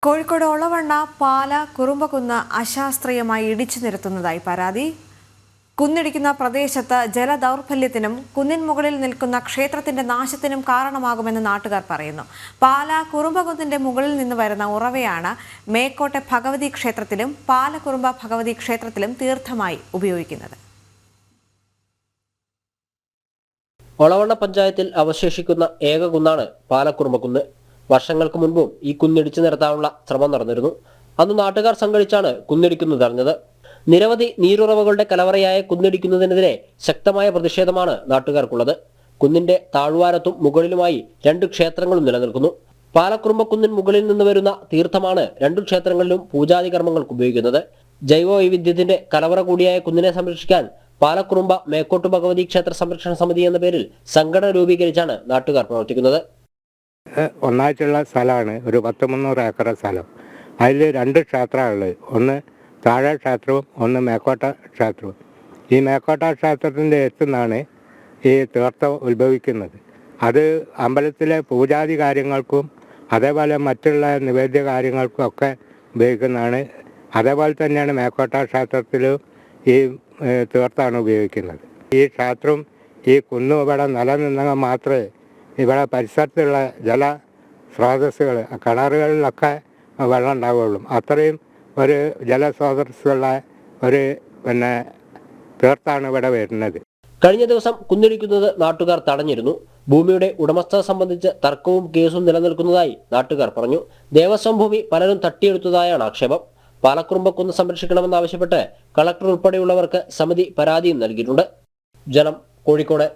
കോഴിക്കോട് ഒളവണ്ണ പാല കുറുമ്പകുന്ന് അശാസ്ത്രീയമായി ഇടിച്ചു നിരത്തുന്നതായി പരാതി. കുന്നിടിക്കുന്ന പ്രദേശത്ത് ജലദൗർബല്യത്തിനും കുന്നിൻ മുകളിൽ നിൽക്കുന്ന ക്ഷേത്രത്തിന്റെ നാശത്തിനും കാരണമാകുമെന്ന് നാട്ടുകാർ പറയുന്നു. പാല കുറുമ്പകുന്നിന്റെ മുകളിൽ നിന്ന് വരുന്ന ഉറവയാണ് മേക്കോട്ടെ ഭഗവതി ക്ഷേത്രത്തിലും പാലക്കുറുമ്പ ഭഗവതി ക്ഷേത്രത്തിലും തീർത്ഥമായി ഉപയോഗിക്കുന്നത്. ഒളവണ്ണ പഞ്ചായത്തിൽ അവശേഷിക്കുന്ന ഏക കുന്നാണ് പാലക്കുറുമ്പക്കുന്ന്. വർഷങ്ങൾക്ക് മുൻപും ഈ കുന്നിടിച്ചു നിരത്താനുള്ള ശ്രമം നടന്നിരുന്നു. അന്ന് നാട്ടുകാർ സംഘടിച്ചാണ് കുന്നിടിക്കുന്നത് അറിഞ്ഞത്. നിരവധി നീരുറവകളുടെ കലവറയായ കുന്നിടിക്കുന്നതിനെതിരെ ശക്തമായ പ്രതിഷേധമാണ് നാട്ടുകാർക്കുള്ളത്. കുന്നിന്റെ താഴ്വാരത്തും മുകളിലുമായി 2 ക്ഷേത്രങ്ങളും നിലനിൽക്കുന്നു. പാലക്കുറുമ്പക്കുന്നിൻ മുകളിൽ നിന്ന് വരുന്ന തീർത്ഥമാണ് 2 ക്ഷേത്രങ്ങളിലും പൂജാതി കർമ്മങ്ങൾക്ക് ഉപയോഗിക്കുന്നത്. ജൈവ വൈവിധ്യത്തിന്റെ കലവറ കൂടിയായ കുന്നിനെ സംരക്ഷിക്കാൻ പാലക്കുറുമ്പ മേക്കോട്ട് ഭഗവതി ക്ഷേത്ര സംരക്ഷണ സമിതി എന്ന പേരിൽ സംഘടന രൂപീകരിച്ചാണ് നാട്ടുകാർ പ്രവർത്തിക്കുന്നത്. ഒന്നായിട്ടുള്ള സ്ഥലമാണ്, ഒരു 100-300 ഏക്കർ സ്ഥലം. അതിൽ 2 ക്ഷേത്രങ്ങളുള്ളത്. ഒന്ന് താഴെ ക്ഷേത്രവും ഒന്ന് മേക്കോട്ട ക്ഷേത്രവും. ഈ മേക്കോട്ട ക്ഷേത്രത്തിൻ്റെ എത്തുനിന്നാണ് ഈ തീർത്ഥം ഉത്ഭവിക്കുന്നത്. അത് അമ്പലത്തിലെ പൂജാതി കാര്യങ്ങൾക്കും അതേപോലെ മറ്റുള്ള നിവേദ്യ കാര്യങ്ങൾക്കും ഒക്കെ ഉപയോഗിക്കുന്നതാണ്. അതേപോലെ തന്നെയാണ് മേക്കോട്ട ക്ഷേത്രത്തിലും ഈ തീർത്ഥമാണ് ഉപയോഗിക്കുന്നത്. ഈ ക്ഷേത്രവും ഈ കുന്നും ഇവിടെ നിലനിന്നെങ്കിൽ മാത്രമേ ഇവിടെ പരിസരത്തുള്ള ജല സ്രോതസ്സുകൾ, കിണറുകളിലൊക്കെ വെള്ളം ഉണ്ടാവുകയുള്ളൂ. അത്രയും ഒരു ജലസ്രോതസ്സുള്ള ഒരു തീർത്ഥാണ് ഇവിടെ വരുന്നത്. കഴിഞ്ഞ ദിവസം കുന്നിടിക്കുന്നത് നാട്ടുകാർ തടഞ്ഞിരുന്നു. ഭൂമിയുടെ ഉടമസ്ഥത സംബന്ധിച്ച് തർക്കവും കേസും നിലനിൽക്കുന്നതായി നാട്ടുകാർ പറഞ്ഞു. ദേവസ്വം ഭൂമി പലരും തട്ടിയെടുത്തതായാണ് ആക്ഷേപം. പാലക്കുറുമ്പക്കുന്ന് സംരക്ഷിക്കണമെന്നാവശ്യപ്പെട്ട് കളക്ടർ ഉൾപ്പെടെയുള്ളവർക്ക് സമിതി പരാതിയും നൽകിയിട്ടുണ്ട്. ജനം, കോഴിക്കോട്.